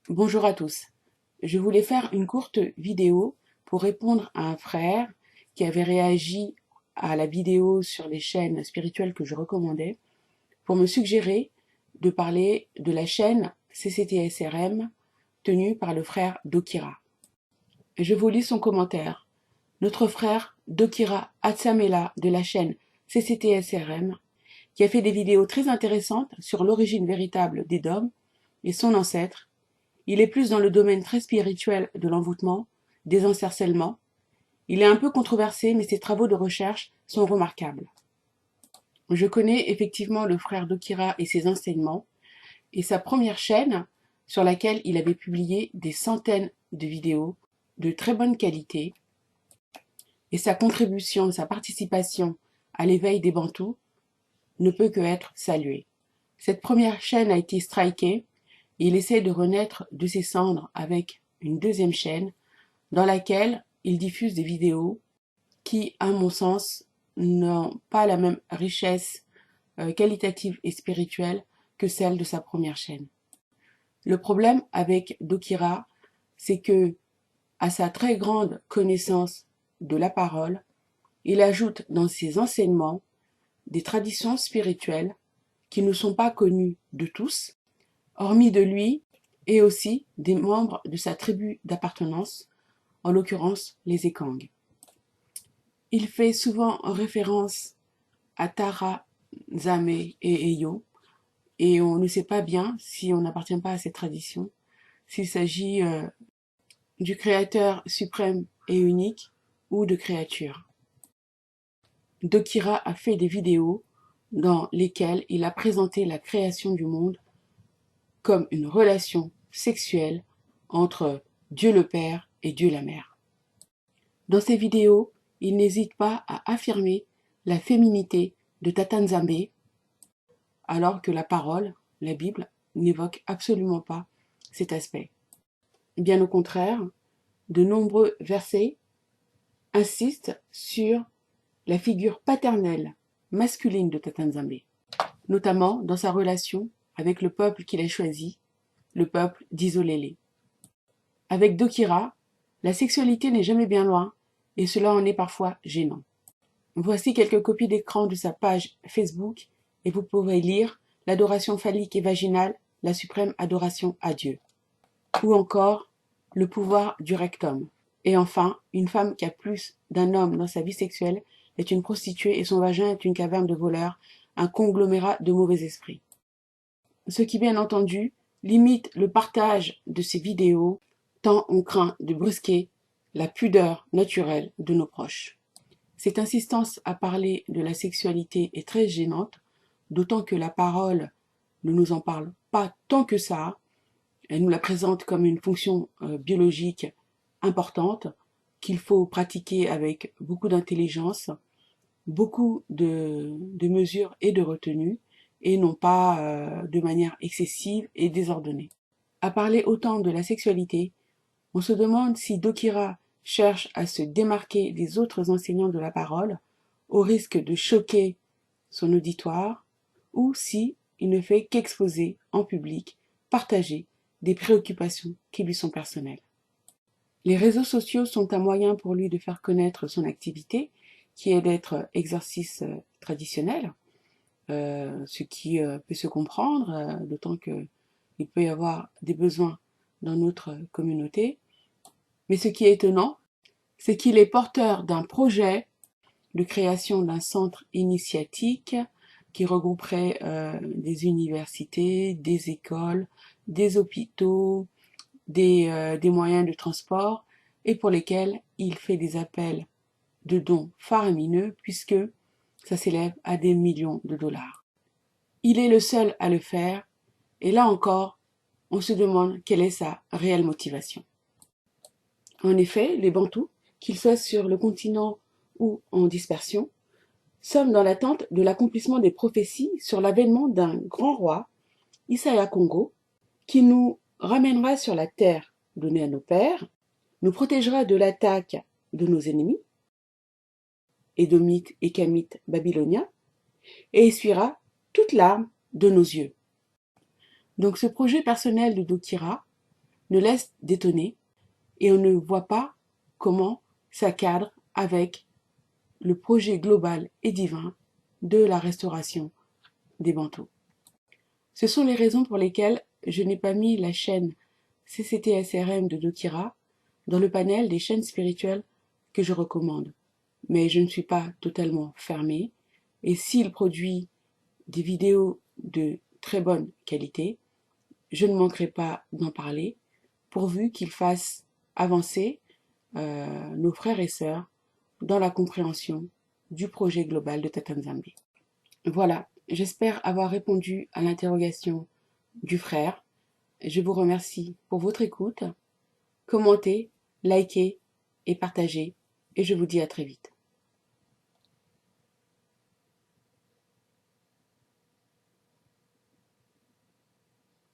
Bonjour à tous. Je voulais faire une courte vidéo pour répondre à un frère qui avait réagi à la vidéo sur les chaînes spirituelles que je recommandais pour me suggérer de parler de la chaîne CCTSRM tenue par le frère Dokira. Je vous lis son commentaire. Notre frère Dokira Atsamela de la chaîne CCTSRM, qui a fait des vidéos très intéressantes sur l'origine véritable des dômes et son ancêtre. Il est plus dans le domaine très spirituel de l'envoûtement, des encerclements. Il est un peu controversé, mais ses travaux de recherche sont remarquables. Je connais effectivement le frère Dokira et ses enseignements, et sa première chaîne, sur laquelle il avait publié des centaines de vidéos de très bonne qualité, et sa contribution, sa participation à l'éveil des Bantous ne peut que être saluée. Cette première chaîne a été strikée, et il essaie de renaître de ses cendres avec une deuxième chaîne dans laquelle il diffuse des vidéos qui, à mon sens, n'ont pas la même richesse qualitative et spirituelle que celle de sa première chaîne. Le problème avec Dokira, c'est que, à sa très grande connaissance de la parole, il ajoute dans ses enseignements des traditions spirituelles qui ne sont pas connues de tous, hormis de lui et aussi des membres de sa tribu d'appartenance, en l'occurrence les Ekang. Il fait souvent référence à Tara, Zame et Eyo, et on ne sait pas bien, si on n'appartient pas à cette tradition, s'il s'agit du créateur suprême et unique ou de créatures. Dokira a fait des vidéos dans lesquelles il a présenté la création du monde comme une relation sexuelle entre Dieu le Père et Dieu la Mère. Dans ces vidéos, il n'hésite pas à affirmer la féminité de Tata Nzambe, alors que la parole, la Bible, n'évoque absolument pas cet aspect. Bien au contraire, de nombreux versets insistent sur la figure paternelle masculine de Tata Nzambe, notamment dans sa relation avec le peuple qu'il a choisi, le peuple d'Izolélé. Avec Dokira, la sexualité n'est jamais bien loin, et cela en est parfois gênant. Voici quelques copies d'écran de sa page Facebook, et vous pouvez lire l'adoration phallique et vaginale, la suprême adoration à Dieu. Ou encore, le pouvoir du rectum. Et enfin, une femme qui a plus d'un homme dans sa vie sexuelle est une prostituée et son vagin est une caverne de voleurs, un conglomérat de mauvais esprits. Ce qui, bien entendu, limite le partage de ces vidéos, tant on craint de brusquer la pudeur naturelle de nos proches. Cette insistance à parler de la sexualité est très gênante, d'autant que la parole ne nous en parle pas tant que ça. Elle nous la présente comme une fonction biologique importante qu'il faut pratiquer avec beaucoup d'intelligence, beaucoup de mesures et de retenue, et non pas de manière excessive et désordonnée. À parler autant de la sexualité, on se demande si Dokira cherche à se démarquer des autres enseignants de la parole, au risque de choquer son auditoire, ou si il ne fait qu'exposer en public, partager des préoccupations qui lui sont personnelles. Les réseaux sociaux sont un moyen pour lui de faire connaître son activité, qui est d'être exercice traditionnel, ce qui peut se comprendre, d'autant qu'il peut y avoir des besoins dans notre communauté. Mais ce qui est étonnant, c'est qu'il est porteur d'un projet de création d'un centre initiatique qui regrouperait des universités, des écoles, des hôpitaux, des moyens de transport, et pour lesquels il fait des appels de dons faramineux puisque ça s'élève à des millions de dollars. Il est le seul à le faire, et là encore, on se demande quelle est sa réelle motivation. En effet, les Bantous, qu'ils soient sur le continent ou en dispersion, sommes dans l'attente de l'accomplissement des prophéties sur l'avènement d'un grand roi, Isaya Congo, qui nous ramènera sur la terre donnée à nos pères, nous protégera de l'attaque de nos ennemis, Édomites et Kamites babyloniens, et essuiera toute larme de nos yeux. Donc ce projet personnel de Dokira ne laisse d'étonner et on ne voit pas comment ça cadre avec le projet global et divin de la restauration des Bantous. Ce sont les raisons pour lesquelles je n'ai pas mis la chaîne CCTSRM de Dokira dans le panel des chaînes spirituelles que je recommande. Mais je ne suis pas totalement fermée et s'il produit des vidéos de très bonne qualité, je ne manquerai pas d'en parler pourvu qu'il fasse avancer nos frères et sœurs dans la compréhension du projet global de Tata Nzambe. Voilà, j'espère avoir répondu à l'interrogation du frère. Je vous remercie pour votre écoute. Commentez, likez et partagez et je vous dis à très vite.